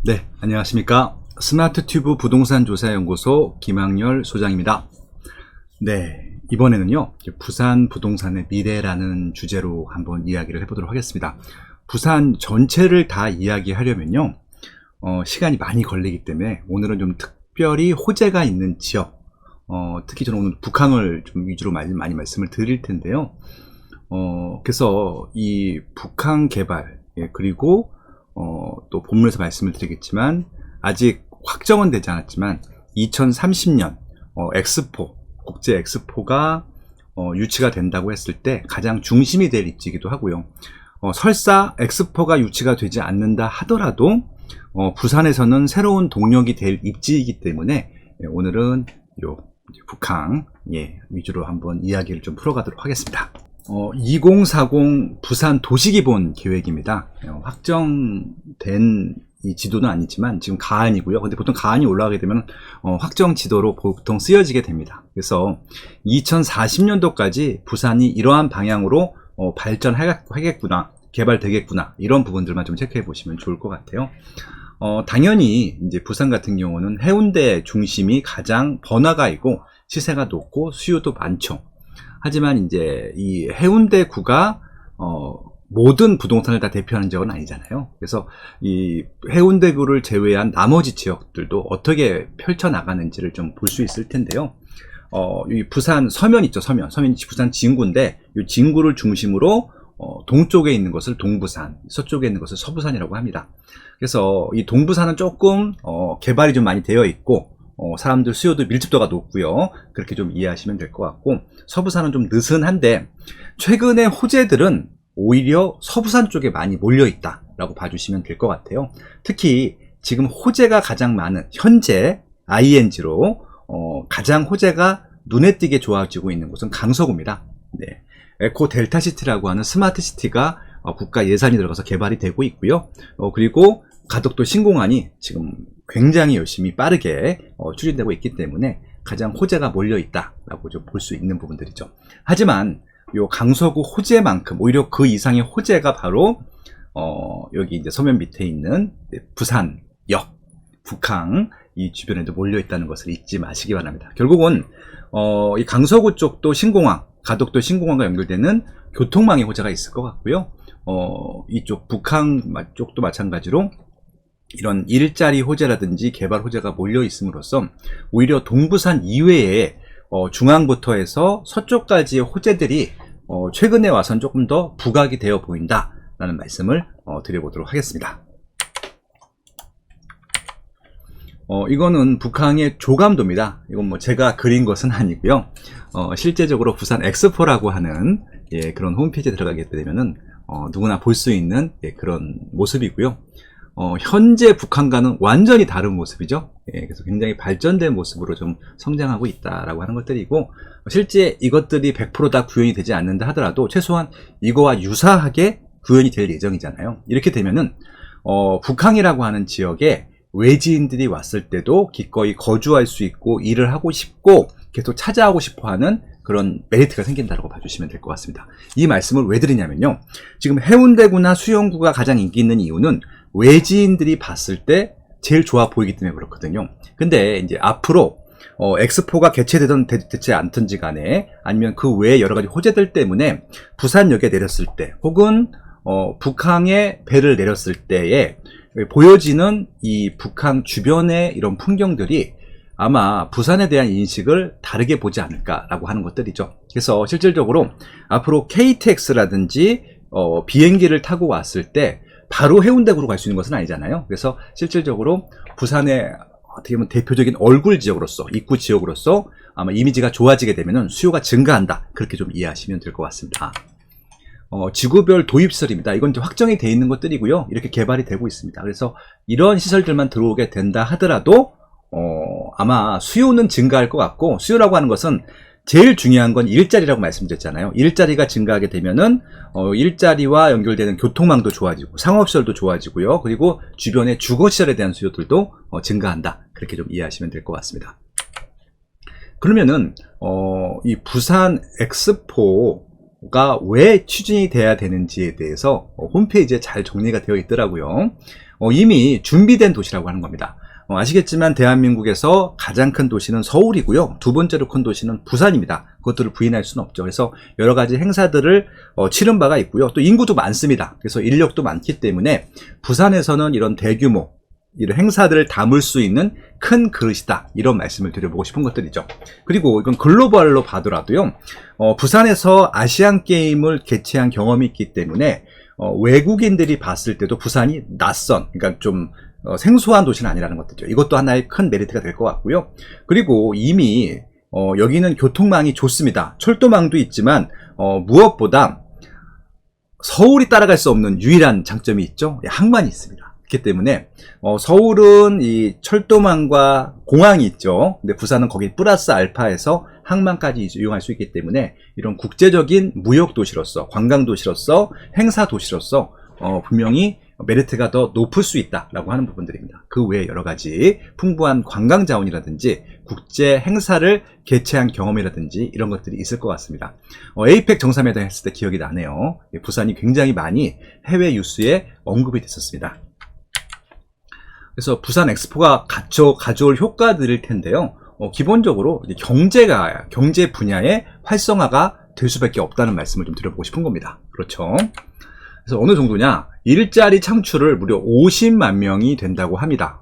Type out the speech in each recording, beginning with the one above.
네, 안녕하십니까. 스마트튜브 부동산 조사연구소 김학렬 소장입니다. 네, 이번에는요, 부산 부동산의 미래라는 주제로 한번 이야기를 해보도록 하겠습니다. 부산 전체를 다 이야기하려면요, 시간이 많이 걸리기 때문에 오늘은 좀 특별히 호재가 있는 지역, 특히 저는 오늘 북항을 좀 위주로 많이 말씀을 드릴 텐데요. 그래서 이 북항 개발, 그리고 또 본문에서 말씀을 드리겠지만 아직 확정은 되지 않았지만 2030년 엑스포, 국제 엑스포가 유치가 된다고 했을 때 가장 중심이 될 입지이기도 하고요. 설사 엑스포가 유치가 되지 않는다 하더라도 부산에서는 새로운 동력이 될 입지이기 때문에 오늘은 요 북항 위주로 한번 이야기를 좀 풀어가도록 하겠습니다. 2040 부산 도시기본 계획입니다. 확정된 이 지도는 아니지만 지금 가안이고요. 근데 보통 가안이 올라가게 되면 확정 지도로 보통 쓰여지게 됩니다. 그래서 2040년도까지 부산이 이러한 방향으로 발전하겠구나, 개발되겠구나, 이런 부분들만 좀 체크해 보시면 좋을 것 같아요. 당연히 이제 부산 같은 경우는 해운대 중심이 가장 번화가 있고 시세가 높고 수요도 많죠. 하지만 이제 이 해운대구가 모든 부동산을 다 대표하는 지역은 아니잖아요. 그래서 이 해운대구를 제외한 나머지 지역들도 어떻게 펼쳐나가는지를 좀 볼 수 있을 텐데요. 이 부산 서면 있죠, 서면이 부산 진구인데 이 진구를 중심으로 동쪽에 있는 것을 동부산, 서쪽에 있는 것을 서부산이라고 합니다. 그래서 이 동부산은 조금 개발이 좀 많이 되어 있고 사람들 수요도 밀집도가 높고요. 그렇게 좀 이해하시면 될 것 같고, 서부산은 좀 느슨한데 최근에 호재들은 오히려 서부산 쪽에 많이 몰려 있다라고 봐주시면 될 것 같아요. 특히 지금 호재가 가장 많은 현재 ING로 가장 호재가 눈에 띄게 좋아지고 있는 곳은 강서구입니다. 네. 에코 델타시티라고 하는 스마트시티가 국가 예산이 들어가서 개발이 되고 있고요. 그리고 가덕도 신공항이 지금 굉장히 열심히 빠르게 추진되고 있기 때문에 가장 호재가 몰려 있다라고 좀 볼 수 있는 부분들이죠. 하지만 요 강서구 호재만큼 오히려 그 이상의 호재가 바로 여기 이제 서면 밑에 있는 부산역, 북항 이 주변에도 몰려 있다는 것을 잊지 마시기 바랍니다. 결국은 이 강서구 쪽도 신공항, 가덕도 신공항과 연결되는 교통망의 호재가 있을 것 같고요. 이쪽 북항 쪽도 마찬가지로 이런 일자리 호재라든지 개발 호재가 몰려 있음으로써 오히려 동부산 이외에 중앙부터 해서 서쪽까지의 호재들이 최근에 와선 조금 더 부각이 되어 보인다라는 말씀을 드려보도록 하겠습니다. 이거는 북항의 조감도입니다. 이건 뭐 제가 그린 것은 아니고요. 실제적으로 부산 엑스포라고 하는 그런 홈페이지에 들어가게 되면은 누구나 볼 수 있는 그런 모습이고요. 현재 북한과는 완전히 다른 모습이죠. 그래서 굉장히 발전된 모습으로 좀 성장하고 있다라고 하는 것들이고, 실제 이것들이 100% 다 구현이 되지 않는다 하더라도 최소한 이거와 유사하게 구현이 될 예정이잖아요. 이렇게 되면은 북항이라고 하는 지역에 외지인들이 왔을 때도 기꺼이 거주할 수 있고 일을 하고 싶고 계속 찾아오고 싶어 하는 그런 메리트가 생긴다고 봐주시면 될 것 같습니다. 이 말씀을 왜 드리냐면요, 지금 해운대구나 수영구가 가장 인기 있는 이유는 외지인들이 봤을 때 제일 좋아 보이기 때문에 그렇거든요. 근데 이제 앞으로 엑스포가 개최되든 되지 않든지 간에 아니면 그 외에 여러 가지 호재들 때문에 부산역에 내렸을 때 혹은 북항에 배를 내렸을 때에 보여지는 이 북한 주변의 이런 풍경들이 아마 부산에 대한 인식을 다르게 보지 않을까라고 하는 것들이죠. 그래서 실질적으로 앞으로 KTX라든지 비행기를 타고 왔을 때 바로 해운대구로 갈 수 있는 것은 아니잖아요. 그래서 실질적으로 부산의 어떻게 보면 대표적인 얼굴 지역으로서, 입구 지역으로서 아마 이미지가 좋아지게 되면은 수요가 증가한다, 그렇게 좀 이해하시면 될 것 같습니다. 지구별 도입시설입니다. 이건 이제 확정이 되어 있는 것들이고요. 이렇게 개발이 되고 있습니다. 그래서 이런 시설들만 들어오게 된다 하더라도 아마 수요는 증가할 것 같고, 수요라고 하는 것은 제일 중요한 건 일자리라고 말씀드렸잖아요. 일자리가 증가하게 되면은 일자리와 연결되는 교통망도 좋아지고 상업시설도 좋아지고요. 그리고 주변의 주거시설에 대한 수요들도 증가한다, 그렇게 좀 이해하시면 될 것 같습니다. 그러면은 이 부산 엑스포 왜 추진이 돼야 되는지에 대해서 홈페이지에 잘 정리가 되어 있더라고요. 이미 준비된 도시라고 하는 겁니다. 아시겠지만 대한민국에서 가장 큰 도시는 서울이고요. 두 번째로 큰 도시는 부산입니다. 그것들을 부인할 수는 없죠. 그래서 여러 가지 행사들을 치른 바가 있고요. 또 인구도 많습니다. 그래서 인력도 많기 때문에 부산에서는 이런 대규모 이런 행사들을 담을 수 있는 큰 그릇이다, 이런 말씀을 드려보고 싶은 것들이죠. 그리고 이건 글로벌로 봐더라도요, 부산에서 아시안 게임을 개최한 경험이 있기 때문에 외국인들이 봤을 때도 부산이 낯선, 그러니까 좀 생소한 도시는 아니라는 것들이죠. 이것도 하나의 큰 메리트가 될 것 같고요. 그리고 이미 여기는 교통망이 좋습니다. 철도망도 있지만 무엇보다 서울이 따라갈 수 없는 유일한 장점이 있죠. 항만이 있습니다. 그렇기 때문에 서울은 이 철도망과 공항이 있죠. 근데 부산은 거기 플러스 알파에서 항만까지 이용할 수 있기 때문에 이런 국제적인 무역 도시로서, 관광 도시로서, 행사 도시로서 분명히 메리트가 더 높을 수 있다라고 하는 부분들입니다. 그 외에 여러 가지 풍부한 관광 자원이라든지 국제 행사를 개최한 경험이라든지 이런 것들이 있을 것 같습니다. 에이펙 정상회담 했을 때 기억이 나네요. 부산이 굉장히 많이 해외 뉴스에 언급이 됐었습니다. 그래서 부산 엑스포가 가져올 효과들일 텐데요. 기본적으로 경제 분야의 활성화가 될 수밖에 없다는 말씀을 좀 드려보고 싶은 겁니다. 그렇죠. 그래서 어느 정도냐, 일자리 창출을 무려 50만 명이 된다고 합니다.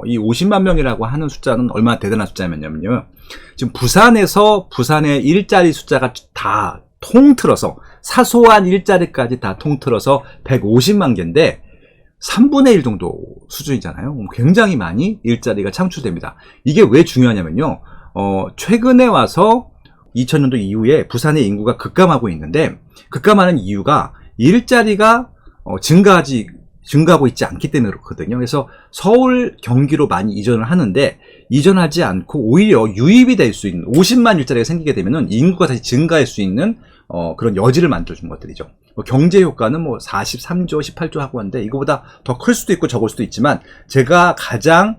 이 50만 명이라고 하는 숫자는 얼마나 대단한 숫자냐면요, 지금 부산의 일자리 숫자가 다 통틀어서, 사소한 일자리까지 다 통틀어서 150만 개인데 3분의 1 정도 수준이잖아요. 굉장히 많이 일자리가 창출됩니다. 이게 왜 중요하냐면요, 최근에 와서 2000년도 이후에 부산의 인구가 급감하고 있는데, 급감하는 이유가 일자리가 증가하고 있지 않기 때문에 그렇거든요. 그래서 서울, 경기로 많이 이전을 하는데, 이전하지 않고 오히려 유입이 될 수 있는 50만 일자리가 생기게 되면은 인구가 다시 증가할 수 있는 그런 여지를 만들어준 것들이죠. 경제 효과는 43조, 18조 하고 하는데 이거보다 더 클 수도 있고 적을 수도 있지만, 제가 가장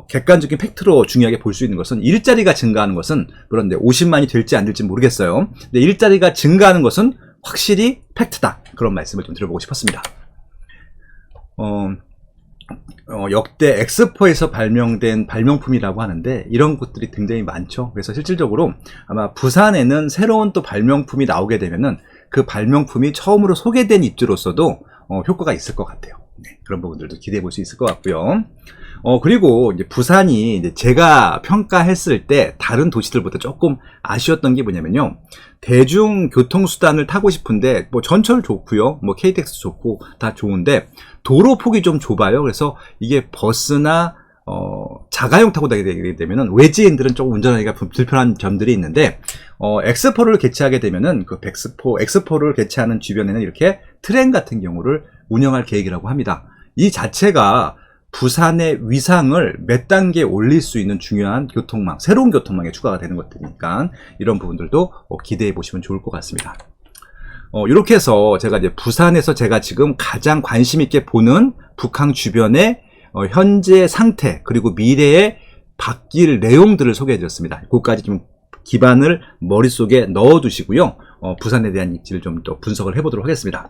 객관적인 팩트로 중요하게 볼 수 있는 것은 일자리가 증가하는 것은, 그런데 50만이 될지 안 될지 모르겠어요. 근데 일자리가 증가하는 것은 확실히 팩트다, 그런 말씀을 좀 드려보고 싶었습니다. 역대 엑스포에서 발명된 발명품이라고 하는데 이런 것들이 굉장히 많죠. 그래서 실질적으로 아마 부산에는 새로운 또 발명품이 나오게 되면은 그 발명품이 처음으로 소개된 입지로서도 효과가 있을 것 같아요. 네, 그런 부분들도 기대해 볼 수 있을 것 같고요. 그리고 이제 부산이 이제 제가 평가했을 때 다른 도시들보다 조금 아쉬웠던 게 뭐냐면요, 대중교통수단을 타고 싶은데 전철 좋고요, KTX 좋고 다 좋은데 도로 폭이 좀 좁아요. 그래서 이게 버스나 자가용 타고 다니게 되면은 외지인들은 조금 운전하기가 불편한 점들이 있는데, 엑스포를 개최하게 되면은 그 엑스포를 개최하는 주변에는 이렇게 트램 같은 경우를 운영할 계획이라고 합니다. 이 자체가 부산의 위상을 몇 단계 올릴 수 있는 중요한 교통망, 새로운 교통망에 추가가 되는 것들이니까 이런 부분들도 기대해 보시면 좋을 것 같습니다. 이렇게 해서 제가 이제 부산에서 제가 지금 가장 관심 있게 보는 북한 주변의 현재 상태, 그리고 미래에 바뀔 내용들을 소개해 드렸습니다. 그것까지 좀 기반을 머릿속에 넣어 두시고요. 부산에 대한 입지를 좀 더 분석을 해보도록 하겠습니다.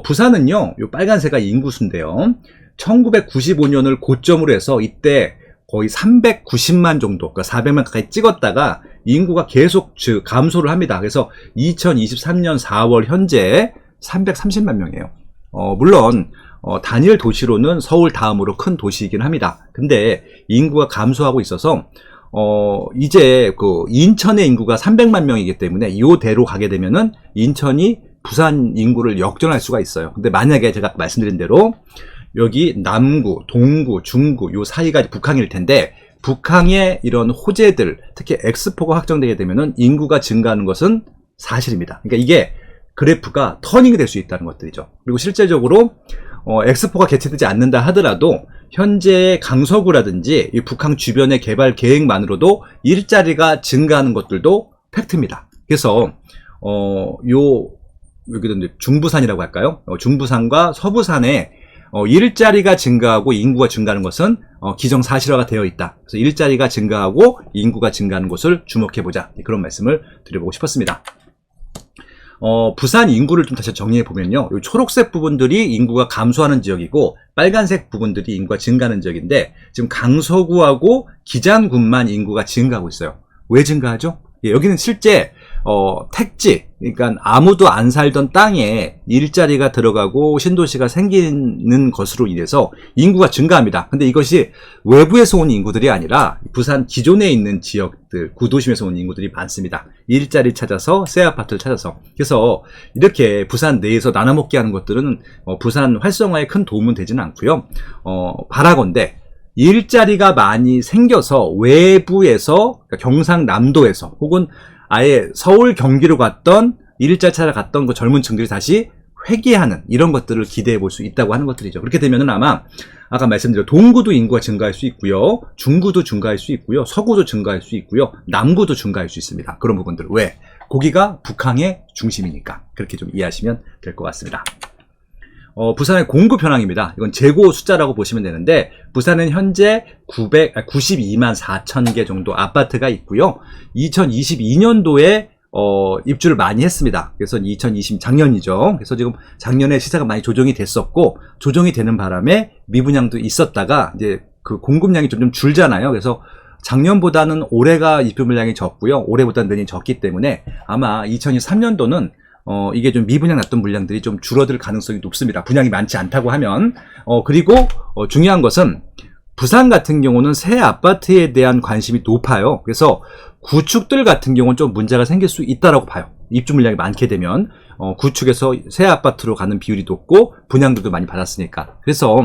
부산은요, 이 빨간색이 인구수인데요, 1995년을 고점으로 해서 이때 거의 390만 정도, 그러니까 400만 가까이 찍었다가 인구가 계속 감소를 합니다. 그래서 2023년 4월 현재 330만 명이에요. 물론 단일 도시로는 서울 다음으로 큰 도시이긴 합니다. 근데 인구가 감소하고 있어서 이제 그 인천의 인구가 300만 명이기 때문에 이대로 가게 되면은 인천이 부산 인구를 역전할 수가 있어요. 근데 만약에 제가 말씀드린 대로 여기 남구, 동구, 중구 요 사이가 북항일 텐데, 북항의 이런 호재들, 특히 엑스포가 확정되게 되면은 인구가 증가하는 것은 사실입니다. 그러니까 이게 그래프가 터닝이 될 수 있다는 것들이죠. 그리고 실제적으로 엑스포가 개최되지 않는다 하더라도 현재 강서구라든지 이 북한 주변의 개발 계획만으로도 일자리가 증가하는 것들도 팩트입니다. 그래서 여기도 중부산이라고 할까요? 중부산과 서부산에 일자리가 증가하고 인구가 증가하는 것은 기정사실화가 되어 있다. 그래서 일자리가 증가하고 인구가 증가하는 것을 주목해보자, 그런 말씀을 드려보고 싶었습니다. 부산 인구를 좀 다시 정리해 보면요. 이 초록색 부분들이 인구가 감소하는 지역이고 빨간색 부분들이 인구가 증가하는 지역인데 지금 강서구하고 기장군만 인구가 증가하고 있어요. 왜 증가하죠? 예, 여기는 실제 택지, 그러니까 아무도 안 살던 땅에 일자리가 들어가고 신도시가 생기는 것으로 인해서 인구가 증가합니다. 근데 이것이 외부에서 온 인구들이 아니라 부산 기존에 있는 지역들, 구도심에서 온 인구들이 많습니다. 일자리 찾아서, 새 아파트를 찾아서. 그래서 이렇게 부산 내에서 나눠먹게 하는 것들은 부산 활성화에 큰 도움은 되지는 않고요. 바라건대 일자리가 많이 생겨서 외부에서, 그러니까 경상남도에서 혹은 아예 서울 경기로 갔던 일자리 찾아 갔던 그 젊은 층들이 다시 회귀하는 이런 것들을 기대해 볼 수 있다고 하는 것들이죠. 그렇게 되면은 아마 아까 말씀드린 동구도 인구가 증가할 수 있고요, 중구도 증가할 수 있고요, 서구도 증가할 수 있고요, 남구도 증가할 수 있습니다. 그런 부분들. 왜? 거기가 북항의 중심이니까. 그렇게 좀 이해하시면 될 것 같습니다. 부산의 공급 현황입니다. 이건 재고 숫자라고 보시면 되는데 부산은 현재 92만 4천 개 정도 아파트가 있고요. 2022년도에 입주를 많이 했습니다. 그래서 2020 작년이죠. 그래서 지금 작년에 시세가 많이 조정이 됐었고 조정이 되는 바람에 미분양도 있었다가 이제 그 공급량이 좀 줄잖아요. 그래서 작년보다는 올해가 입주 물량이 적고요. 올해보다는 내년이 적기 때문에 아마 2023년도는 이게 좀 미분양 났던 물량들이 좀 줄어들 가능성이 높습니다. 분양이 많지 않다고 하면. 그리고 중요한 것은 부산 같은 경우는 새 아파트에 대한 관심이 높아요. 그래서 구축들 같은 경우는 좀 문제가 생길 수 있다라고 봐요. 입주 물량이 많게 되면 구축에서 새 아파트로 가는 비율이 높고 분양들도 많이 받았으니까. 그래서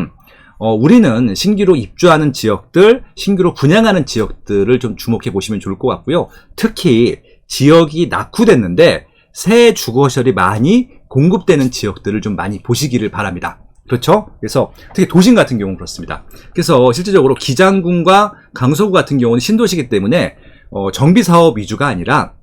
우리는 신규로 입주하는 지역들, 신규로 분양하는 지역들을 좀 주목해 보시면 좋을 것 같고요. 특히 지역이 낙후됐는데 새 주거시설이 많이 공급되는 지역들을 좀 많이 보시기를 바랍니다. 그렇죠? 그래서 특히 도심 같은 경우는 그렇습니다. 그래서 실질적으로 기장군과 강서구 같은 경우는 신도시이기 때문에 정비사업 위주가 아니라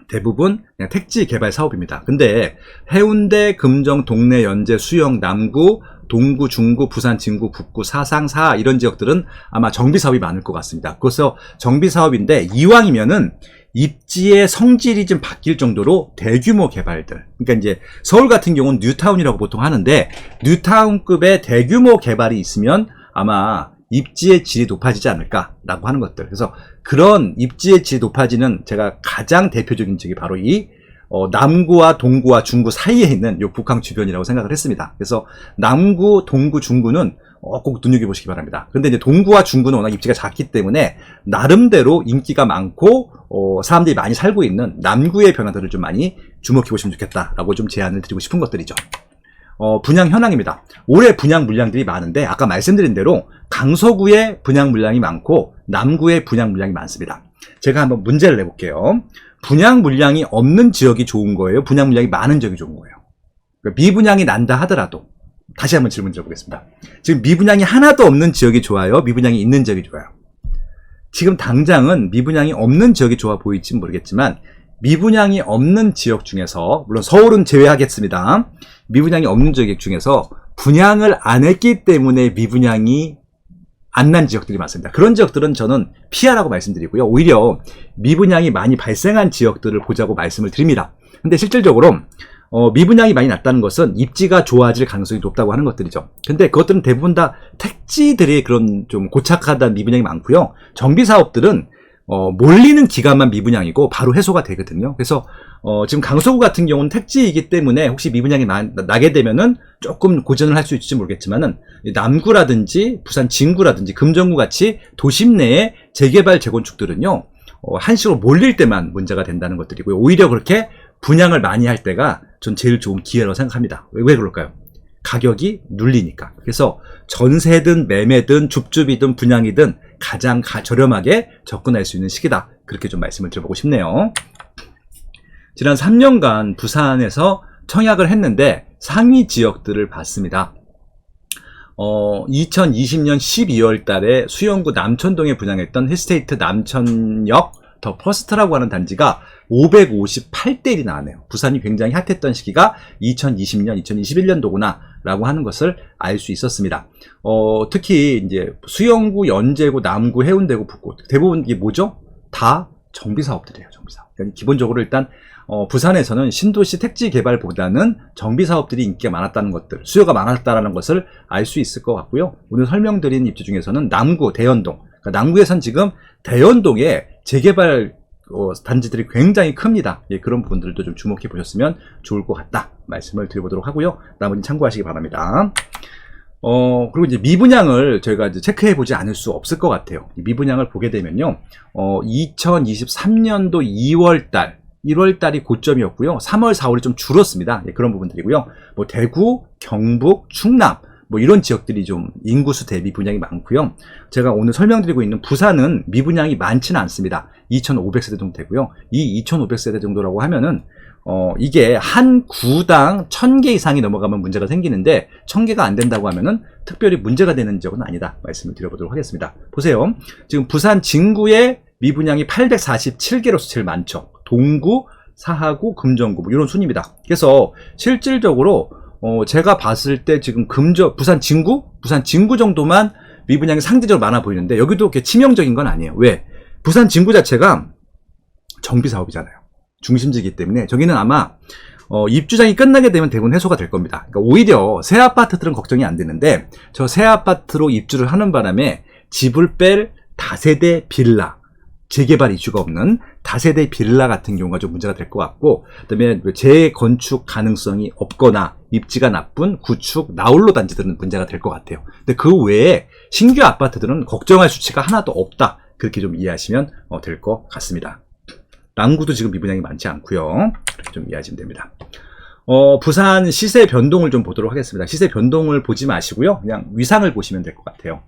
대부분 그냥 택지 개발 사업입니다. 근데 해운대, 금정, 동래, 연제, 수영, 남구, 동구, 중구, 부산, 진구, 북구, 사상, 사하 이런 지역들은 아마 정비사업이 많을 것 같습니다. 그래서 정비사업인데 이왕이면은 입지의 성질이 좀 바뀔 정도로 대규모 개발들. 그러니까 이제 서울 같은 경우는 뉴타운이라고 보통 하는데 뉴타운급의 대규모 개발이 있으면 아마 입지의 질이 높아지지 않을까라고 하는 것들. 그래서 그런 입지의 질이 높아지는 제가 가장 대표적인 지역이 바로 이 남구와 동구와 중구 사이에 있는 요 북항 주변이라고 생각을 했습니다. 그래서 남구, 동구, 중구는 꼭 눈여겨보시기 바랍니다. 근데 이제 동구와 중구는 워낙 입지가 작기 때문에 나름대로 인기가 많고 사람들이 많이 살고 있는 남구의 변화들을 좀 많이 주목해 보시면 좋겠다라고 좀 제안을 드리고 싶은 것들이죠. 분양 현황입니다. 올해 분양 물량들이 많은데 아까 말씀드린 대로 강서구에 분양 물량이 많고 남구에 분양 물량이 많습니다. 제가 한번 문제를 내볼게요. 분양 물량이 없는 지역이 좋은 거예요? 분양 물량이 많은 지역이 좋은 거예요? 그러니까 미분양이 난다 하더라도 다시 한번 질문 드려보겠습니다. 지금 미분양이 하나도 없는 지역이 좋아요? 미분양이 있는 지역이 좋아요? 지금 당장은 미분양이 없는 지역이 좋아 보일지 모르겠지만 미분양이 없는 지역 중에서 물론 서울은 제외하겠습니다. 미분양이 없는 지역 중에서 분양을 안 했기 때문에 미분양이 안 난 지역들이 많습니다. 그런 지역들은 저는 피하라고 말씀드리고요. 오히려 미분양이 많이 발생한 지역들을 보자고 말씀을 드립니다. 근데 실질적으로 미분양이 많이 났다는 것은 입지가 좋아질 가능성이 높다고 하는 것들이죠. 근데 그것들은 대부분 다 택지들이 그런 좀 고착하다는 미분양이 많고요. 정비사업들은 몰리는 기간만 미분양이고 바로 해소가 되거든요. 그래서 지금 강서구 같은 경우는 택지이기 때문에 혹시 미분양이 나게 되면은 조금 고전을 할 수 있을지 모르겠지만은 남구라든지 부산 진구라든지 금정구 같이 도심 내의 재개발 재건축들은요 한시로 몰릴 때만 문제가 된다는 것들이고요. 오히려 그렇게 분양을 많이 할 때가 전 제일 좋은 기회라고 생각합니다. 왜 그럴까요? 가격이 눌리니까. 그래서 전세든 매매든 줍줍이든 분양이든 가장 저렴하게 접근할 수 있는 시기다. 그렇게 좀 말씀을 드려보고 싶네요. 지난 3년간 부산에서 청약을 했는데 상위 지역들을 봤습니다. 2020년 12월 달에 수영구 남천동에 분양했던 힐스테이트 남천역 더 퍼스트라고 하는 단지가 558대 1이 나왔네요. 부산이 굉장히 핫했던 시기가 2020년, 2021년도구나 라고 하는 것을 알 수 있었습니다. 특히 이제 수영구, 연제구, 남구, 해운대구, 북구 대부분 이게 뭐죠? 다 정비사업들이에요. 정비사업. 그러니까 기본적으로 일단 부산에서는 신도시 택지 개발보다는 정비 사업들이 인기가 많았다는 것들, 수요가 많았다는 것을 알 수 있을 것 같고요. 오늘 설명드린 입지 중에서는 남구, 대연동, 그러니까 남구에선 지금 대연동에 재개발 단지들이 굉장히 큽니다. 예, 그런 부분들도 좀 주목해 보셨으면 좋을 것 같다 말씀을 드려보도록 하고요. 나머지는 참고하시기 바랍니다. 그리고 이제 미분양을 저희가 이제 체크해 보지 않을 수 없을 것 같아요. 미분양을 보게 되면요, 2023년도 2월달, 1월달이 고점이었고요. 3월, 4월이 좀 줄었습니다. 예, 그런 부분들이고요. 뭐 대구, 경북, 충남, 뭐 이런 지역들이 좀 인구수 대비 분양이 많고요. 제가 오늘 설명드리고 있는 부산은 미분양이 많지는 않습니다. 2,500세대 정도 되고요. 이 2,500세대 정도라고 하면은 이게 한 구당 1000개 이상이 넘어가면 문제가 생기는데 1000개가 안 된다고 하면은 특별히 문제가 되는 지역은 아니다 말씀을 드려보도록 하겠습니다. 보세요. 지금 부산 진구의 미분양이 847개로서 제일 많죠. 동구, 사하구, 금정구 뭐 이런 순입니다. 그래서 실질적으로 제가 봤을 때 지금 부산 진구 정도만 미분양이 상대적으로 많아 보이는데 여기도 그렇게 치명적인 건 아니에요. 왜? 부산 진구 자체가 정비 사업이잖아요. 중심지이기 때문에 저기는 아마 입주장이 끝나게 되면 대부분 해소가 될 겁니다. 그러니까 오히려 새 아파트들은 걱정이 안 되는데 저 새 아파트로 입주를 하는 바람에 집을 뺄 다세대 빌라, 재개발 이슈가 없는 다세대 빌라 같은 경우가 좀 문제가 될 것 같고, 그다음에 재건축 가능성이 없거나 입지가 나쁜 구축 나홀로 단지들은 문제가 될 것 같아요. 근데 그 외에 신규 아파트들은 걱정할 수치가 하나도 없다, 그렇게 좀 이해하시면 될 것 같습니다. 남구도 지금 미분양이 많지 않고요. 그렇게 좀 이해하시면 됩니다. 부산 시세 변동을 좀 보도록 하겠습니다. 시세 변동을 보지 마시고요. 그냥 위상을 보시면 될 것 같아요.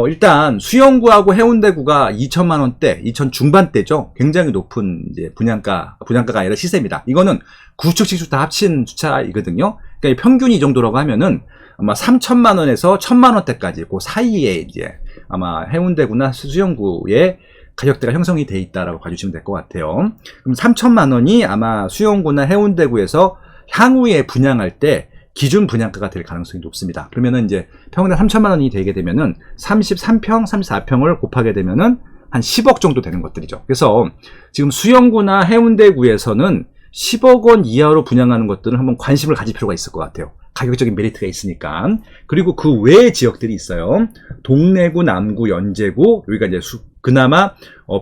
일단 수영구하고 해운대구가 2천만 원대, 2천 중반대죠. 굉장히 높은 이제 분양가가 아니라 시세입니다. 이거는 구축, 신축 다 합친 주차이거든요. 그러니까 평균이 이 정도라고 하면은 아마 3천만 원에서 1,000만 원대까지 그 사이에 이제 아마 해운대구나 수영구의 가격대가 형성이 돼 있다라고 봐주시면 될 것 같아요. 그럼 3천만 원이 아마 수영구나 해운대구에서 향후에 분양할 때 기준 분양가가 될 가능성이 높습니다. 그러면은 이제 평당 3천만 원이 되게 되면은 33평, 34평을 곱하게 되면은 한 10억 정도 되는 것들이죠. 그래서 지금 수영구나 해운대구에서는 10억 원 이하로 분양하는 것들은 한번 관심을 가질 필요가 있을 것 같아요. 가격적인 메리트가 있으니까. 그리고 그 외의 지역들이 있어요. 동래구, 남구, 연제구, 여기가 이제 그나마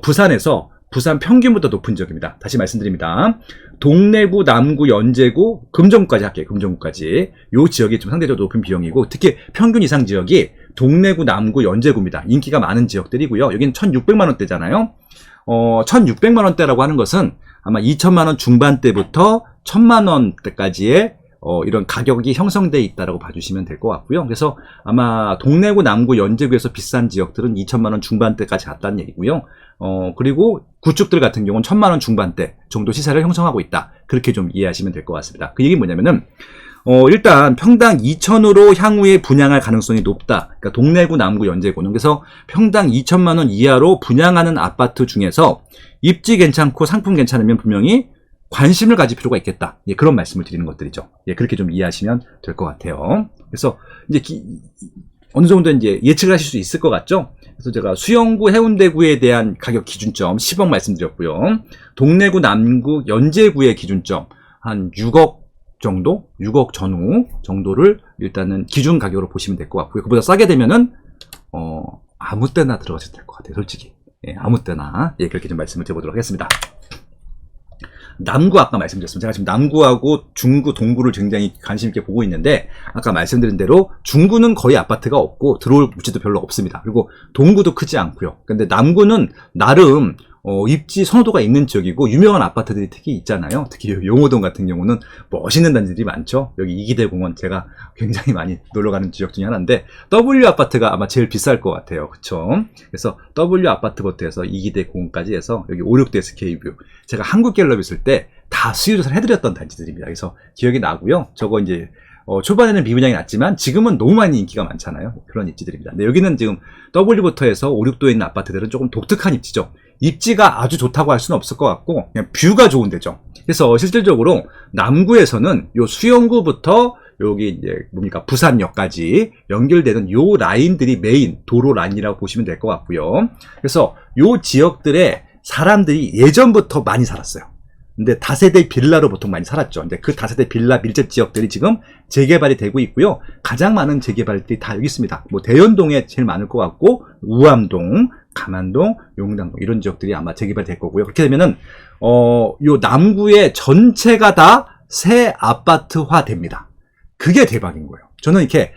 부산에서 부산 평균보다 높은 지역입니다. 다시 말씀드립니다. 동래구, 남구, 연제구, 금정구까지 할게요. 금정구까지. 요 지역이 좀 상대적으로 높은 비용이고, 특히 평균 이상 지역이 동래구, 남구, 연제구입니다. 인기가 많은 지역들이고요. 여기는 1,600만 원대잖아요. 1,600만 원대라고 하는 것은 아마 2천만 원 중반대부터 1,000만 원대까지의 이런 가격이 형성되어 있다라고 봐주시면 될 것 같고요. 그래서 아마 동래구, 남구, 연제구에서 비싼 지역들은 2천만 원 중반대까지 갔다는 얘기고요. 그리고 구축들 같은 경우는 1,000만 원 중반대 정도 시세를 형성하고 있다. 그렇게 좀 이해하시면 될 것 같습니다. 그 얘기는 뭐냐면은 일단 평당 2천으로 향후에 분양할 가능성이 높다. 그러니까 동래구, 남구, 연제구는. 그래서 평당 2천만 원 이하로 분양하는 아파트 중에서 입지 괜찮고 상품 괜찮으면 분명히 관심을 가질 필요가 있겠다. 예, 그런 말씀을 드리는 것들이죠. 예, 그렇게 좀 이해하시면 될 것 같아요. 그래서 이제 어느 정도 이제 예측을 하실 수 있을 것 같죠? 그래서 제가 수영구, 해운대구에 대한 가격 기준점 10억 말씀드렸고요. 동래구, 남구, 연제구의 기준점 한 6억 정도? 6억 전후 정도를 일단은 기준 가격으로 보시면 될 것 같고요. 그보다 싸게 되면은 아무 때나 들어가셔도 될 것 같아요. 솔직히. 예, 아무 때나. 예, 그렇게 좀 말씀을 드려보도록 하겠습니다. 남구 아까 말씀드렸습니다. 제가 지금 남구하고 중구, 동구를 굉장히 관심 있게 보고 있는데 아까 말씀드린 대로 중구는 거의 아파트가 없고 들어올 물지도 별로 없습니다. 그리고 동구도 크지 않고요. 근데 남구는 나름 입지 선호도가 있는 지역이고 유명한 아파트들이 특히 있잖아요. 특히 용호동 같은 경우는 멋있는 단지들이 많죠. 여기 이기대 공원 제가 굉장히 많이 놀러가는 지역 중에 하나인데 W 아파트가 아마 제일 비쌀 것 같아요. 그쵸? 그래서 W 아파트부터 해서 이기대 공원까지 해서 여기 5, 6대 SK뷰 제가 한국갤럽 있을 때 다 수요조사를 해드렸던 단지들입니다. 그래서 기억이 나고요. 저거 이제 초반에는 미분양이 낮지만 지금은 너무 많이 인기가 많잖아요. 그런 입지들입니다. 근데 여기는 지금 W부터 해서 5, 6도에 있는 아파트들은 조금 독특한 입지죠. 입지가 아주 좋다고 할 수는 없을 것 같고 그냥 뷰가 좋은 데죠. 그래서 실질적으로 남구에서는 요 수영구부터 여기 이제 뭡니까 부산역까지 연결되는 요 라인들이 메인 도로 라인이라고 보시면 될 것 같고요. 그래서 요 지역들의 사람들이 예전부터 많이 살았어요. 근데 다세대 빌라로 보통 많이 살았죠. 근데 그 다세대 빌라 밀집 지역들이 지금 재개발이 되고 있고요. 가장 많은 재개발들이 다 여기 있습니다. 뭐 대연동에 제일 많을 것 같고, 우암동, 감안동, 용당동 이런 지역들이 아마 재개발이 될 거고요. 그렇게 되면은 요 남구의 전체가 다 새 아파트화 됩니다. 그게 대박인 거예요. 저는 이렇게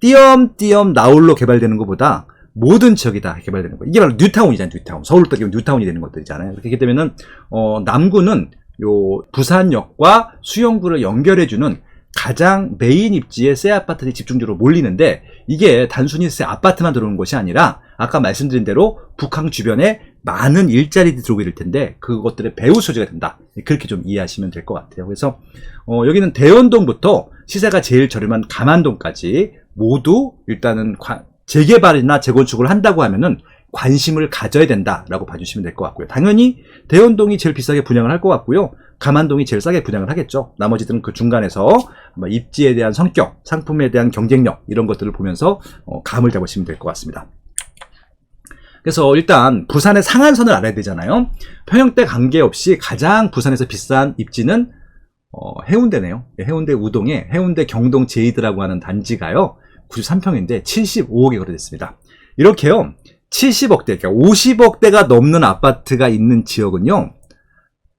띄엄띄엄 나홀로 개발되는 것보다 모든 지역이 다 개발되는 거예요. 이게 바로 뉴타운이잖아요. 뉴타운. 서울로 따지면 뉴타운이 되는 것들이잖아요. 그렇게 되면은 남구는 요 부산역과 수영구를 연결해주는 가장 메인 입지에 새 아파트들이 집중적으로 몰리는데, 이게 단순히 새 아파트만 들어오는 것이 아니라 아까 말씀드린 대로 북항 주변에 많은 일자리들이 들어오게 될 텐데 그것들의 배후 소재가 된다. 그렇게 좀 이해하시면 될 것 같아요. 그래서 여기는 대연동부터 시세가 제일 저렴한 감안동까지 모두 일단은 재개발이나 재건축을 한다고 하면은 관심을 가져야 된다라고 봐주시면 될 것 같고요. 당연히 대연동이 제일 비싸게 분양을 할 것 같고요. 감안동이 제일 싸게 분양을 하겠죠. 나머지들은 그 중간에서 입지에 대한 성격, 상품에 대한 경쟁력 이런 것들을 보면서 감을 잡으시면 될 것 같습니다. 그래서 일단 부산의 상한선을 알아야 되잖아요. 평형대 관계없이 가장 부산에서 비싼 입지는 해운대네요. 해운대 우동에 해운대 경동 제이드라고 하는 단지가요. 93평인데 75억에 거래됐습니다. 이렇게요. 70억대, 그러니까 50억대가 넘는 아파트가 있는 지역은요.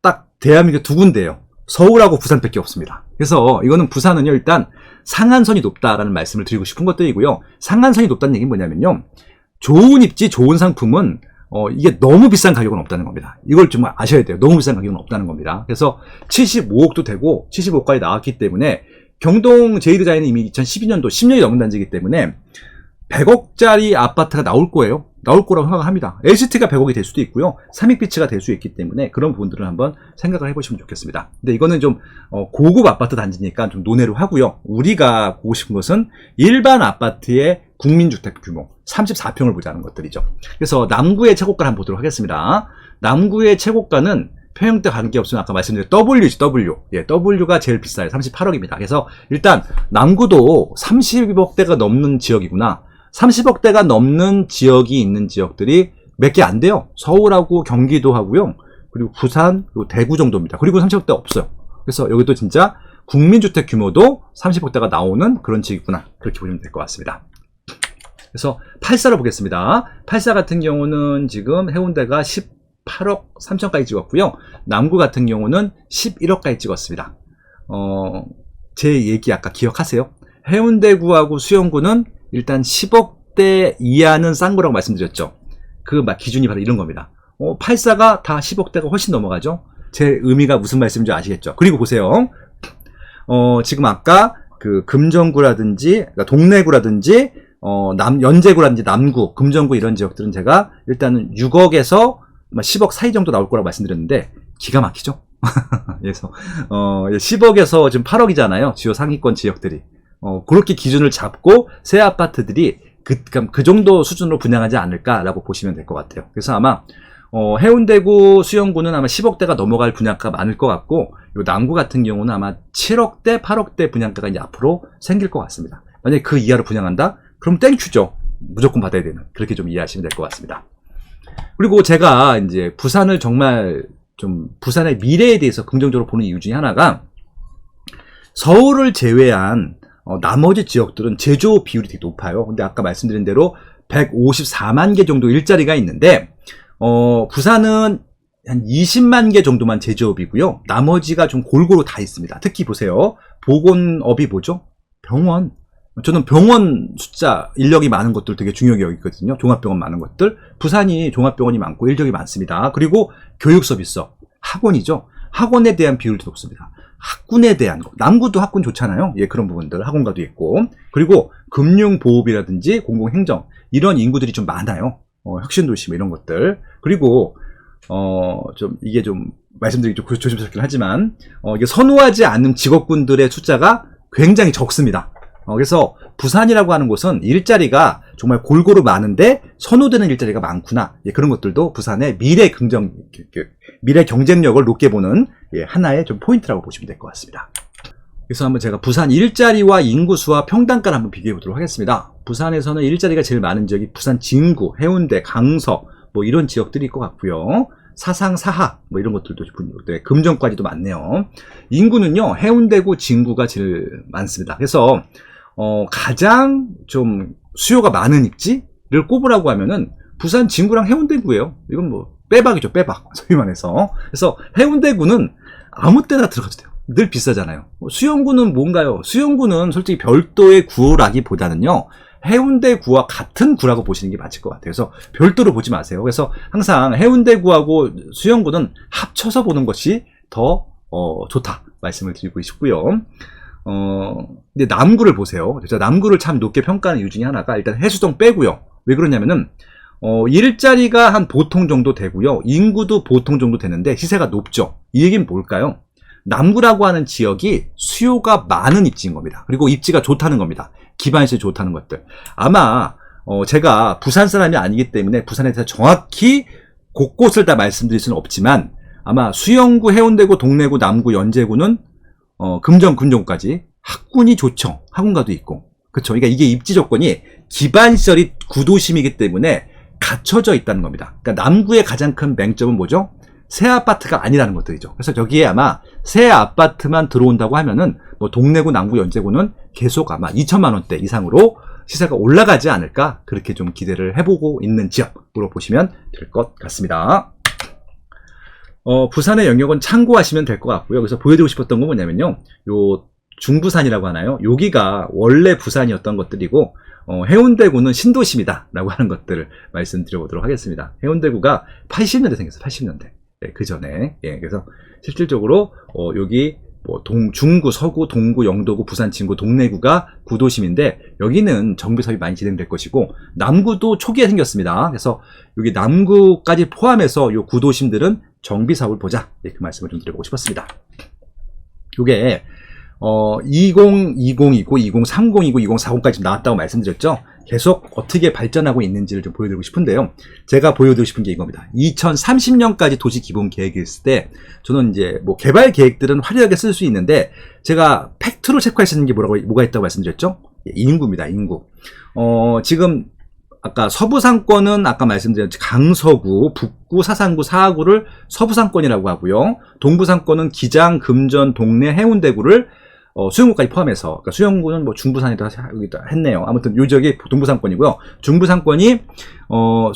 딱 대한민국 두 군데예요. 서울하고 부산밖에 없습니다. 그래서 이거는 부산은요. 일단 상한선이 높다라는 말씀을 드리고 싶은 것들이고요. 상한선이 높다는 얘기는 뭐냐면요. 좋은 입지, 좋은 상품은 이게 너무 비싼 가격은 없다는 겁니다. 이걸 좀 아셔야 돼요. 너무 비싼 가격은 없다는 겁니다. 그래서 75억도 되고 75억까지 나왔기 때문에 경동 제이드자이는 이미 2012년도 10년이 넘은 단지이기 때문에 100억짜리 아파트가 나올 거예요. 나올 거라고 생각합니다. LCT가 100억이 될 수도 있고요. 삼익비치가 될 수 있기 때문에 그런 부분들을 한번 생각을 해보시면 좋겠습니다. 근데 이거는 좀 고급 아파트 단지니까 좀 논의를 하고요. 우리가 보고 싶은 것은 일반 아파트의 국민주택 규모 34평을 보자는 것들이죠. 그래서 남구의 최고가를 한번 보도록 하겠습니다. 남구의 최고가는 평형대 관계없으면 아까 말씀드린 W죠, W. 예, W가 제일 비싸요. 38억입니다. 그래서 일단 남구도 30억대가 넘는 지역이구나. 30억대가 넘는 지역이 있는 지역들이 몇 개 안 돼요. 서울하고 경기도 하고요. 그리고 부산, 그리고 대구 정도입니다. 그리고 30억대 없어요. 그래서 여기도 진짜 국민주택 규모도 30억대가 나오는 그런 지역이구나. 그렇게 보시면 될 것 같습니다. 그래서 84를 보겠습니다. 84 같은 경우는 지금 해운대가 18억 3천까지 찍었고요. 남구 같은 경우는 11억까지 찍었습니다. 제 얘기 아까 기억하세요? 해운대구하고 수영구는 일단 10억대 이하는 싼 거라고 말씀드렸죠. 그 기준이 바로 이런 겁니다. 84가 다 10억대가 훨씬 넘어가죠. 제 의미가 무슨 말씀인지 아시겠죠? 그리고 보세요. 지금 아까 그 금정구라든지 그러니까 동래구라든지 연제구라든지 남구, 금정구 이런 지역들은 제가 일단은 6억에서 10억 사이 정도 나올 거라고 말씀드렸는데 기가 막히죠? 그래서 10억에서 지금 8억이잖아요. 주요 상위권 지역들이. 그렇게 기준을 잡고 새 아파트들이 그 정도 수준으로 분양하지 않을까라고 보시면 될 것 같아요. 그래서 아마 해운대구, 수영구는 아마 10억대가 넘어갈 분양가가 많을 것 같고, 요 남구 같은 경우는 아마 7억대, 8억대 분양가가 이제 앞으로 생길 것 같습니다. 만약에 그 이하로 분양한다? 그럼 땡큐죠. 무조건 받아야 되는. 그렇게 좀 이해하시면 될 것 같습니다. 그리고 제가 이제 부산을 정말 좀 부산의 미래에 대해서 긍정적으로 보는 이유 중에 하나가 서울을 제외한 나머지 지역들은 제조 비율이 되게 높아요. 근데 아까 말씀드린 대로 154만 개 정도 일자리가 있는데 부산은 한 20만 개 정도만 제조업이고요. 나머지가 좀 골고루 다 있습니다. 특히 보세요. 보건업이 뭐죠? 병원. 저는 병원 숫자, 인력이 많은 것들 되게 중요하게 여기거든요. 종합병원 많은 것들. 부산이 종합병원이 많고 인력이 많습니다. 그리고 교육서비스업, 학원이죠. 학원에 대한 비율도 높습니다. 학군에 대한 거. 남구도 학군 좋잖아요. 예, 그런 부분들 학원가도 있고. 그리고 금융보호비라든지 공공행정 이런 인구들이 좀 많아요. 혁신도시 뭐 이런 것들. 그리고 좀 이게 좀 말씀드리기 좀 조심스럽긴 하지만 이게 선호하지 않는 직업군들의 숫자가 굉장히 적습니다. 그래서 부산이라고 하는 곳은 일자리가 정말 골고루 많은데 선호되는 일자리가 많구나. 예, 그런 것들도 부산의 미래 경쟁력을 높게 보는 하나의 좀 포인트라고 보시면 될 것 같습니다. 그래서 한번 제가 부산 일자리와 인구수와 평당가를 한번 비교해 보도록 하겠습니다. 부산에서는 일자리가 제일 많은 지역이 부산 진구, 해운대, 강서 뭐 이런 지역들이 있을 것 같고요. 사상, 사하 뭐 이런 것들도 네, 금정까지도 많네요. 인구는요 해운대구, 진구가 제일 많습니다. 그래서 가장 좀 수요가 많은 입지를 꼽으라고 하면은 부산, 진구랑 해운대구예요. 이건 뭐 빼박이죠, 빼박. 소위 말해서. 그래서 해운대구는 아무 때나 들어가도 돼요. 늘 비싸잖아요. 수영구는 뭔가요? 수영구는 솔직히 별도의 구라기보다는요 해운대구와 같은 구라고 보시는 게 맞을 것 같아요. 그래서 별도로 보지 마세요. 그래서 항상 해운대구하고 수영구는 합쳐서 보는 것이 더 좋다 말씀을 드리고 싶고요. 근데 남구를 보세요. 그래서 남구를 참 높게 평가하는 이유 중에 하나가 일단 해수동 빼고요. 왜 그러냐면은 일자리가 한 보통 정도 되고요. 인구도 보통 정도 되는데 시세가 높죠. 이 얘기는 뭘까요? 남구라고 하는 지역이 수요가 많은 입지인 겁니다. 그리고 입지가 좋다는 겁니다. 기반시설이 좋다는 것들. 아마 제가 부산 사람이 아니기 때문에 부산에 대해서 정확히 곳곳을 다 말씀드릴 수는 없지만 아마 수영구, 해운대구, 동래구, 남구, 연제구는 금정, 금정까지 학군이 좋죠. 학군가도 있고. 그렇죠. 그러니까 이게 입지 조건이 기반시설이 구도심이기 때문에 갖춰져 있다는 겁니다. 그러니까 남구의 가장 큰 맹점은 뭐죠? 새 아파트가 아니라는 것들이죠. 그래서 여기에 아마 새 아파트만 들어온다고 하면은 뭐 동래구, 남구, 연제구는 계속 아마 2천만 원대 이상으로 시세가 올라가지 않을까 그렇게 좀 기대를 해보고 있는 지역으로 보시면 될 것 같습니다. 부산의 영역은 참고하시면 될 것 같고요. 그래서 보여드리고 싶었던 건 뭐냐면요. 요 중부산이라고 하나요? 여기가 원래 부산이었던 것들이고 해운대구는 신도심이다 라고 하는 것들을 말씀드려보도록 하겠습니다. 해운대구가 80년대 생겼어요. 80년대. 네, 그 전에. 예, 그래서 실질적으로 여기 뭐 중구, 서구, 동구, 영도구, 부산, 진구, 동래구가 구도심인데 여기는 정비 사업이 많이 진행될 것이고 남구도 초기에 생겼습니다. 그래서 여기 남구까지 포함해서 이 구도심들은 정비 사업을 보자. 네, 그 말씀을 좀 드려보고 싶었습니다. 이게 2020이고 2030이고 2040까지 나왔다고 말씀드렸죠. 계속 어떻게 발전하고 있는지를 좀 보여드리고 싶은데요. 제가 보여드리고 싶은 게 이겁니다. 2030년까지 도시 기본 계획이 있을 때 저는 이제 뭐 개발 계획들은 화려하게 쓸 수 있는데 제가 팩트로 체크할 수 있는 게 뭐가 있다고 말씀드렸죠? 인구입니다. 인구. 지금 아까 서부상권은 아까 말씀드렸죠. 강서구, 북구, 사상구, 사하구를 서부상권이라고 하고요. 동부상권은 기장, 금전, 동래, 해운대구를 수영구까지 포함해서, 그러니까 수영구는 뭐 중부산에다 여기다 했네요. 아무튼 요 지역이 동부상권이고요. 중부상권이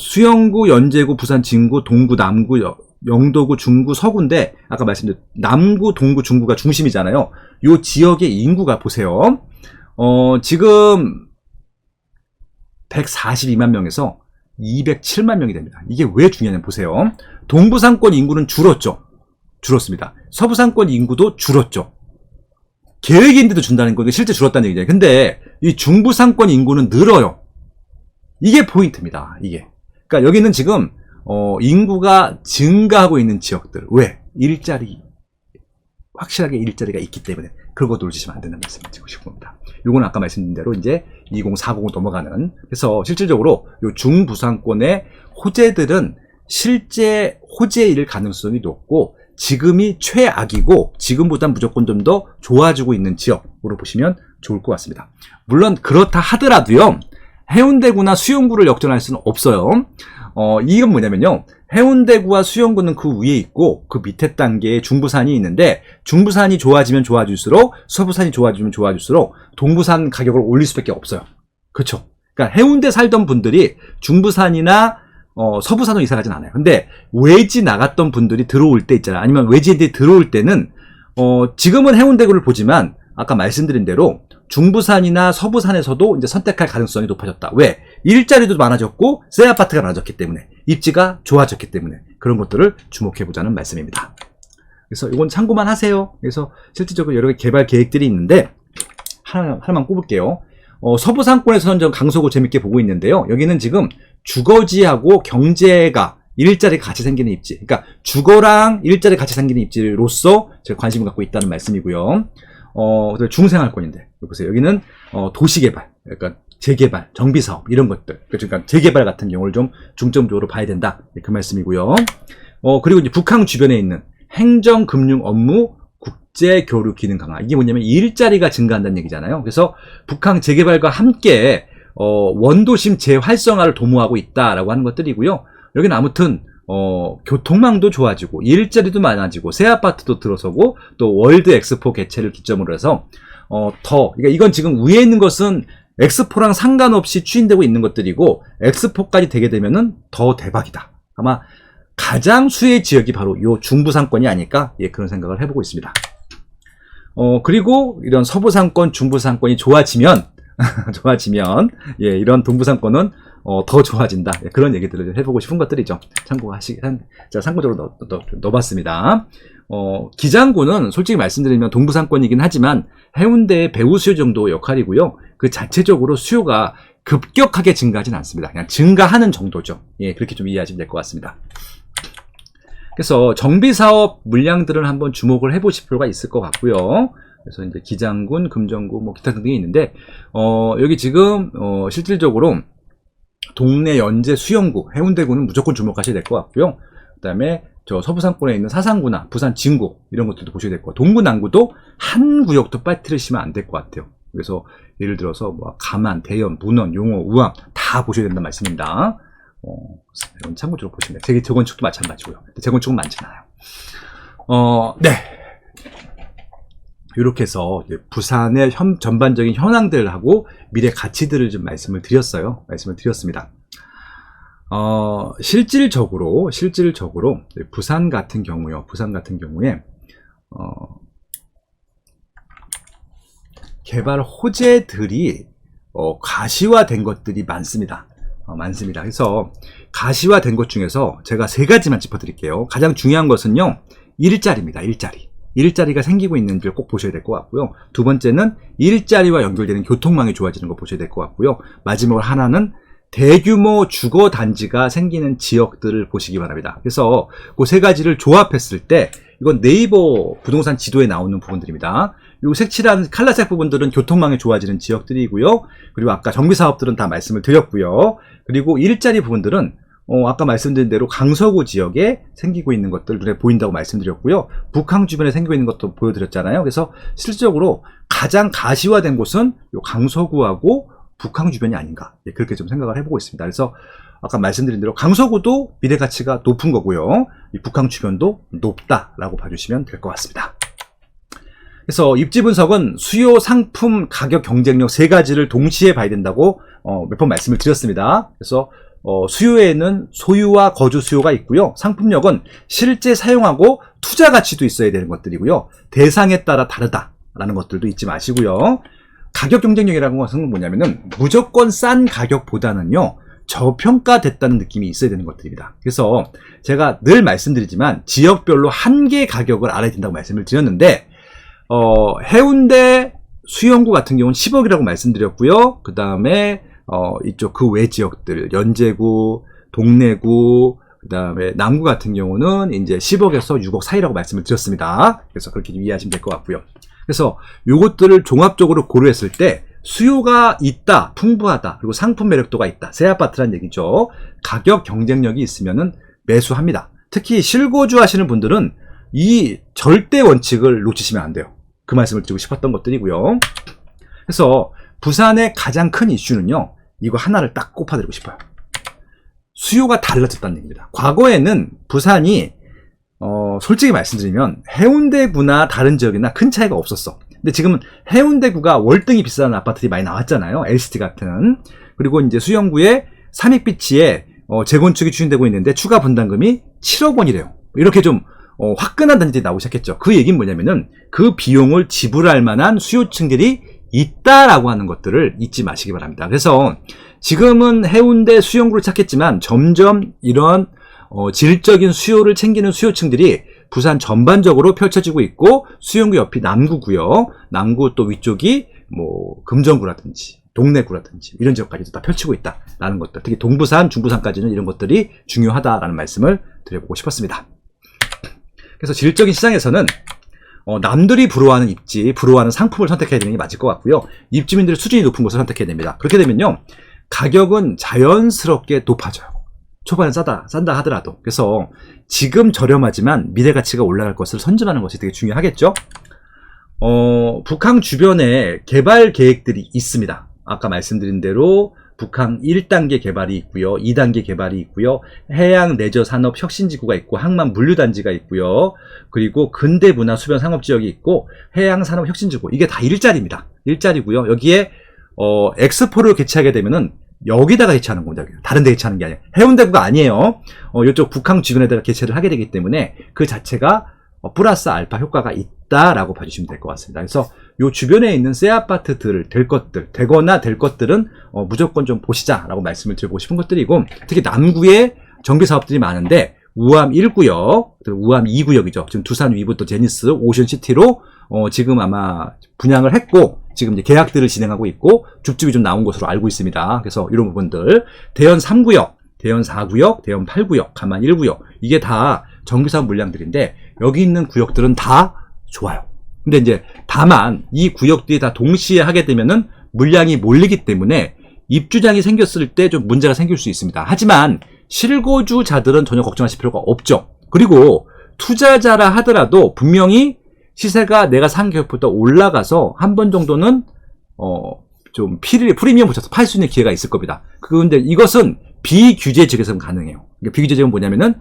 수영구, 연제구, 부산, 진구, 동구, 남구, 영도구, 중구, 서구인데 아까 말씀드린 남구, 동구, 중구가 중심이잖아요. 요 지역의 인구가 보세요. 지금 142만 명에서 207만 명이 됩니다. 이게 왜 중요하냐면 보세요. 동부상권 인구는 줄었죠. 줄었습니다. 서부상권 인구도 줄었죠. 계획인데도 준다는 거, 실제 줄었다는 얘기잖아요. 근데 이 중부상권 인구는 늘어요. 이게 포인트입니다. 이게. 그러니까 여기는 지금 인구가 증가하고 있는 지역들. 왜? 확실하게 일자리가 있기 때문에 그런 거 놓치시면 안 된다는 말씀을 드리고 싶습니다. 요건 아까 말씀드린 대로 이제 2040으로 넘어가는. 그래서 실질적으로 요 중부상권의 호재들은 실제 호재일 가능성이 높고 지금이 최악이고 지금보단 무조건 좀 더 좋아지고 있는 지역으로 보시면 좋을 것 같습니다. 물론 그렇다 하더라도요. 해운대구나 수영구를 역전할 수는 없어요. 이건 뭐냐면요. 해운대구와 수영구는 그 위에 있고 그 밑에 단계에 중부산이 있는데 중부산이 좋아지면 좋아질수록 서부산이 좋아지면 좋아질수록 동부산 가격을 올릴 수밖에 없어요. 그렇죠? 그러니까 해운대 살던 분들이 중부산이나 서부산으로 이사 가진 않아요. 근데 외지 나갔던 분들이 들어올 때 있잖아요. 아니면 외지인들이 들어올 때는 지금은 해운대구를 보지만 아까 말씀드린 대로 중부산이나 서부산에서도 이제 선택할 가능성이 높아졌다. 왜? 일자리도 많아졌고 새 아파트가 많아졌기 때문에 입지가 좋아졌기 때문에 그런 것들을 주목해보자는 말씀입니다. 그래서 이건 참고만 하세요. 그래서 실질적으로 여러 개 개발 계획들이 있는데 하나만 꼽을게요. 서부상권에서는 좀 강서구 재밌게 보고 있는데요. 여기는 지금 주거지하고 경제가 일자리가 같이 생기는 입지. 그러니까 주거랑 일자리 같이 생기는 입지로서 제가 관심을 갖고 있다는 말씀이고요. 중생활권인데 보세요. 여기는 도시개발, 그러니까 재개발, 정비사업 이런 것들. 그러니까 재개발 같은 경우를 좀 중점적으로 봐야 된다. 그 말씀이고요. 그리고 이제 북항 주변에 있는 행정, 금융, 업무, 국제 교류 기능 강화. 이게 뭐냐면 일자리가 증가한다는 얘기잖아요. 그래서 북항 재개발과 함께 원도심 재활성화를 도모하고 있다라고 하는 것들이고요. 여기는 아무튼 교통망도 좋아지고 일자리도 많아지고 새 아파트도 들어서고 또 월드 엑스포 개최를 기점으로 해서 그러니까 이건 지금 위에 있는 것은 엑스포랑 상관없이 추진되고 있는 것들이고 엑스포까지 되게 되면은 더 대박이다. 아마 가장 수혜 지역이 바로 요 중부상권이 아닐까 그런 생각을 해보고 있습니다. 그리고 이런 서부상권, 중부상권이 좋아지면 이런 동부상권은 더 좋아진다. 그런 얘기들을 해보고 싶은 것들이죠. 자, 참고적으로 넣어봤습니다. 기장군은 솔직히 말씀드리면 동부상권이긴 하지만 해운대의 배후 수요 정도 역할이고요. 그 자체적으로 수요가 급격하게 증가하진 않습니다. 그냥 증가하는 정도죠. 그렇게 좀 이해하시면 될 것 같습니다. 그래서 정비사업 물량들을 한번 주목을 해보실 필요가 있을 것 같고요. 그래서 이제 기장군, 금정구, 뭐 기타 등등이 있는데, 여기 지금, 실질적으로 동래 연제 수영구, 해운대구는 무조건 주목하셔야 될 것 같고요. 그 다음에 저 서부상권에 있는 사상구나, 부산 진구, 이런 것들도 보셔야 될 것 같고, 동구, 남구도 한 구역도 빠뜨리시면 안 될 것 같아요. 그래서 예를 들어서 뭐 감안, 대연, 문원, 용호, 우암 다 보셔야 된다는 말씀입니다. 이런 참고적으로 보시면 돼요. 재건축도 마찬가지고요. 재건축은 많지 않아요. 네. 이렇게 해서 부산의 전반적인 현황들하고 미래 가치들을 좀 말씀을 드렸습니다. 실질적으로 부산 같은 경우에 개발 호재들이 가시화된 것들이 많습니다. 그래서 가시화된 것 중에서 제가 3가지만 짚어드릴게요. 가장 중요한 것은요, 일자리입니다. 일자리가 생기고 있는지를 꼭 보셔야 될 것 같고요. 두 번째는 일자리와 연결되는 교통망이 좋아지는 거 보셔야 될 것 같고요. 마지막으로 하나는 대규모 주거단지가 생기는 지역들을 보시기 바랍니다. 그래서 그 3가지를 조합했을 때 이건 네이버 부동산 지도에 나오는 부분들입니다. 요 색칠한 칼라색 부분들은 교통망이 좋아지는 지역들이고요. 그리고 아까 정비사업들은 다 말씀을 드렸고요. 그리고 일자리 부분들은 아까 말씀드린 대로 강서구 지역에 생기고 있는 것들 눈에 보인다고 말씀드렸고요. 북항 주변에 생기고 있는 것도 보여드렸잖아요. 그래서 실질적으로 가장 가시화된 곳은 요 강서구하고 북항 주변이 아닌가, 그렇게 좀 생각을 해보고 있습니다. 그래서 아까 말씀드린 대로 강서구도 미래 가치가 높은 거고요. 이 북항 주변도 높다라고 봐주시면 될 것 같습니다. 그래서 입지 분석은 수요, 상품, 가격, 경쟁력 3가지를 동시에 봐야 된다고 몇 번 말씀을 드렸습니다. 그래서 수요에는 소유와 거주 수요가 있고요. 상품력은 실제 사용하고 투자 가치도 있어야 되는 것들이고요. 대상에 따라 다르다라는 것들도 잊지 마시고요. 가격 경쟁력이라는 것은 뭐냐면은 무조건 싼 가격보다는요, 저평가됐다는 느낌이 있어야 되는 것들입니다. 그래서 제가 늘 말씀드리지만 지역별로 한계 가격을 알아야 된다고 말씀을 드렸는데, 해운대 수영구 같은 경우는 10억이라고 말씀드렸고요. 그 다음에 이쪽 그 외 지역들, 연제구, 동래구, 그 다음에 남구 같은 경우는 이제 10억에서 6억 사이라고 말씀을 드렸습니다. 그래서 그렇게 이해하시면 될 것 같고요. 그래서 요것들을 종합적으로 고려했을 때 수요가 있다, 풍부하다, 그리고 상품 매력도가 있다, 새 아파트란 얘기죠. 가격 경쟁력이 있으면은 매수합니다. 특히 실거주 하시는 분들은 이 절대 원칙을 놓치시면 안 돼요. 그 말씀을 드리고 싶었던 것들이고요. 그래서 부산의 가장 큰 이슈는요, 이거 하나를 딱 꼽아드리고 싶어요. 수요가 달라졌다는 얘기입니다. 과거에는 부산이 솔직히 말씀드리면 해운대구나 다른 지역이나 큰 차이가 없었어. 근데 지금은 해운대구가 월등히 비싼 아파트들이 많이 나왔잖아요. LCT 같은. 그리고 이제 수영구에 삼익비치에 재건축이 추진되고 있는데 추가 분담금이 7억 원이래요. 이렇게 좀 화끈한 단지들이 나오기 시작했죠. 그 얘기는 뭐냐면은 그 비용을 지불할 만한 수요층들이 있다라고 하는 것들을 잊지 마시기 바랍니다. 그래서 지금은 해운대 수영구를 찾겠지만 점점 이런 질적인 수요를 챙기는 수요층들이 부산 전반적으로 펼쳐지고 있고, 수영구 옆이 남구고요. 남구 또 위쪽이 뭐 금정구라든지 동래구라든지 이런 지역까지도 다 펼치고 있다라는 것들, 특히 동부산, 중부산까지는 이런 것들이 중요하다라는 말씀을 드려보고 싶었습니다. 그래서 질적인 시장에서는 남들이 부러워하는 입지, 부러워하는 상품을 선택해야 되는 게 맞을 것 같고요. 입주민들의 수준이 높은 곳을 선택해야 됩니다. 그렇게 되면요, 가격은 자연스럽게 높아져요. 초반에 싼다 하더라도. 그래서 지금 저렴하지만 미래 가치가 올라갈 것을 선점하는 것이 되게 중요하겠죠. 북항 주변에 개발 계획들이 있습니다. 아까 말씀드린 대로 북항 1단계 개발이 있고요. 2단계 개발이 있고요. 해양 레저 산업 혁신지구가 있고 항만 물류단지가 있고요. 그리고 근대 문화 수변 상업지역이 있고 해양 산업 혁신지구. 이게 다 일자리입니다. 일자리고요. 여기에 엑스포를 개최하게 되면은 여기다가 개최하는 겁니다. 다른 데 개최하는 게 아니에요. 해운대구가 아니에요. 이쪽 북항 주변에다가 개최를 하게 되기 때문에 그 자체가 플러스 알파 효과가 있다라고 봐주시면 될 것 같습니다. 그래서 요 주변에 있는 새 아파트들 될 것들, 되거나 될 것들은 무조건 좀 보시자라고 말씀을 드리고 싶은 것들이고, 특히 남구에 정비 사업들이 많은데 우암 1구역, 우암 2구역이죠. 지금 두산 위부터 제니스, 오션시티로 지금 아마 분양을 했고 지금 이제 계약들을 진행하고 있고 줍줍이 좀 나온 것으로 알고 있습니다. 그래서 이런 부분들, 대연 3구역, 대연 4구역, 대연 8구역, 가만 1구역, 이게 다 정비사업 물량들인데 여기 있는 구역들은 다 좋아요. 근데 이제 다만 이 구역들이 다 동시에 하게 되면은 물량이 몰리기 때문에 입주장이 생겼을 때 좀 문제가 생길 수 있습니다. 하지만 실거주자들은 전혀 걱정하실 필요가 없죠. 그리고 투자자라 하더라도 분명히 시세가 내가 산 가격보다 올라가서 한 번 정도는 좀 프리미엄 붙여서 팔 수 있는 기회가 있을 겁니다. 그런데 이것은 비규제 지역에서는 가능해요. 비규제 지역은 뭐냐면은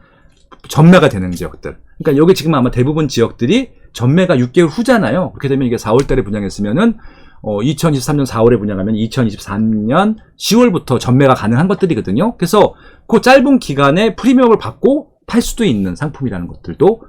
전매가 되는 지역들. 그러니까 여기 지금 아마 대부분 지역들이 전매가 6개월 후잖아요. 그렇게 되면 이게 4월 달에 분양했으면은 2023년 4월에 분양하면 2023년 10월부터 전매가 가능한 것들이거든요. 그래서 그 짧은 기간에 프리미엄을 받고 팔 수도 있는 상품이라는 것들도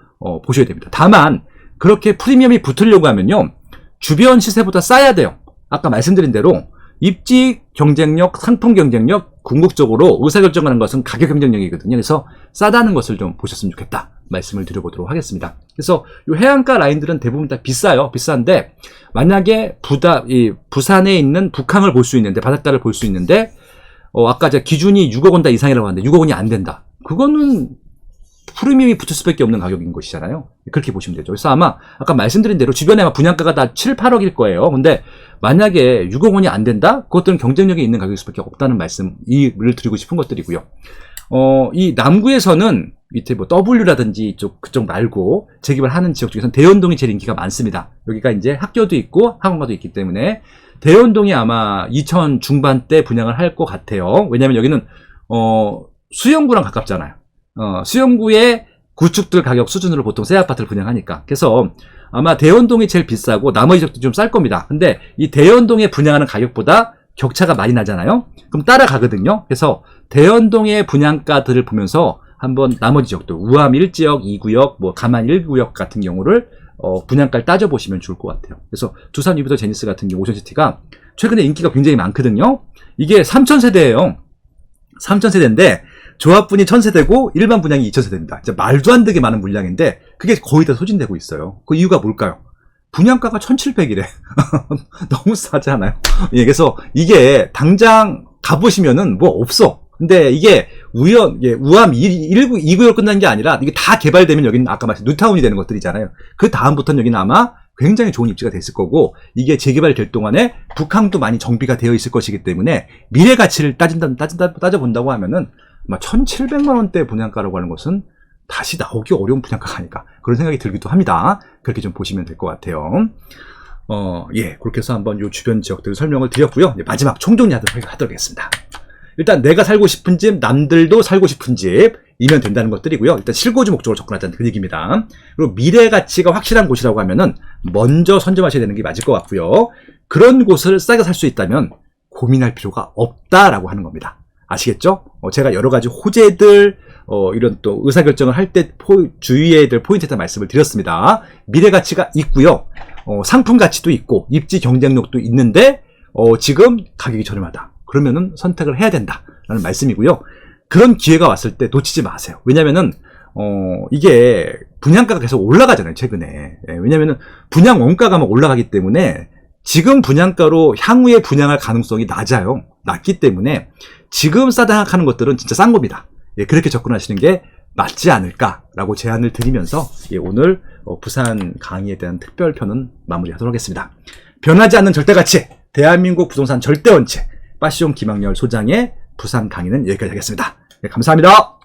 보셔야 됩니다. 다만 그렇게 프리미엄이 붙으려고 하면요, 주변 시세보다 싸야 돼요. 아까 말씀드린 대로 입지 경쟁력, 상품 경쟁력, 궁극적으로 의사결정하는 것은 가격 경쟁력이거든요. 그래서 싸다는 것을 좀 보셨으면 좋겠다 말씀을 드려보도록 하겠습니다. 그래서 이 해안가 라인들은 대부분 다 비싸요. 비싼데 만약에 부산에 있는 북항을 볼 수 있는데, 바닷가를 볼 수 있는데 아까 제가 기준이 6억 원 다 이상이라고 하는데 6억 원이 안 된다. 그거는 프리미엄이 붙을 수밖에 없는 가격인 것이잖아요. 그렇게 보시면 되죠. 그래서 아마 아까 말씀드린 대로 주변에 아마 분양가가 다 7, 8억일 거예요. 근데 만약에 6억 원이 안 된다? 그것들은 경쟁력이 있는 가격일 수밖에 없다는 말씀을 드리고 싶은 것들이고요. 이 남구에서는 밑에 뭐 W라든지 그쪽 말고 재개발하는 지역 중에서는 대연동이 제일 인기가 많습니다. 여기가 이제 학교도 있고 학원가도 있기 때문에 대연동이 아마 2000 중반대 분양을 할 것 같아요. 왜냐면 여기는 수영구랑 가깝잖아요. 수영구의 구축들 가격 수준으로 보통 새 아파트를 분양하니까. 그래서 아마 대연동이 제일 비싸고 나머지 지역도 좀 쌀 겁니다. 근데 이 대연동에 분양하는 가격보다 격차가 많이 나잖아요. 그럼 따라가거든요. 그래서 대연동의 분양가들을 보면서 한번 나머지 지역도 우암 1지역, 2구역, 뭐 가만 1구역 같은 경우를 분양가를 따져보시면 좋을 것 같아요. 그래서 두산 위부터 제니스 같은 경우 오션시티가 최근에 인기가 굉장히 많거든요. 이게 3000세대예요. 3000세대인데 조합분이 1000세대고 일반 분양이 2000세대입니다. 진짜 말도 안 되게 많은 물량인데 그게 거의 다 소진되고 있어요. 그 이유가 뭘까요? 분양가가 1700이래. 너무 싸잖아요. 예, 그래서 이게 당장 가보시면은 뭐 없어. 근데 이게 우암 2구역 끝난 게 아니라 이게 다 개발되면 여기는 아까 말씀 뉴타운이 되는 것들이잖아요. 그 다음부터는 여기는 아마 굉장히 좋은 입지가 됐을 거고, 이게 재개발될 동안에 북항도 많이 정비가 되어 있을 것이기 때문에 미래 가치를 따져본다고 하면은 아마 1700만 원대 분양가라고 하는 것은 다시 나오기 어려운 분양가가 아닐까, 그런 생각이 들기도 합니다. 그렇게 좀 보시면 될 것 같아요. 예, 그렇게 해서 한번 요 주변 지역들 설명을 드렸고요. 마지막 총정리하도록 하겠습니다. 일단 내가 살고 싶은 집, 남들도 살고 싶은 집이면 된다는 것들이고요. 일단 실거주 목적으로 접근하자는 그 얘기입니다. 그리고 미래 가치가 확실한 곳이라고 하면은 먼저 선점하셔야 되는 게 맞을 것 같고요. 그런 곳을 싸게 살 수 있다면 고민할 필요가 없다라고 하는 겁니다. 아시겠죠? 제가 여러 가지 호재들, 이런 또 의사결정을 할 때 주의해야 될 포인트에 대한 말씀을 드렸습니다. 미래 가치가 있고요. 상품 가치도 있고 입지 경쟁력도 있는데 지금 가격이 저렴하다. 그러면은 선택을 해야 된다라는 말씀이고요. 그런 기회가 왔을 때 놓치지 마세요. 왜냐면은 이게 분양가가 계속 올라가잖아요, 최근에. 예, 왜냐면은 분양 원가가 막 올라가기 때문에 지금 분양가로 향후에 분양할 가능성이 낮기 때문에 지금 싸다 생각하는 것들은 진짜 싼 겁니다. 예, 그렇게 접근하시는 게 맞지 않을까라고 제안을 드리면서 예, 오늘 부산 강의에 대한 특별편은 마무리하도록 하겠습니다. 변하지 않는 절대가치, 대한민국 부동산 절대원칙, 빠시온 김학렬 소장의 부산 강의는 여기까지 하겠습니다. 네, 감사합니다.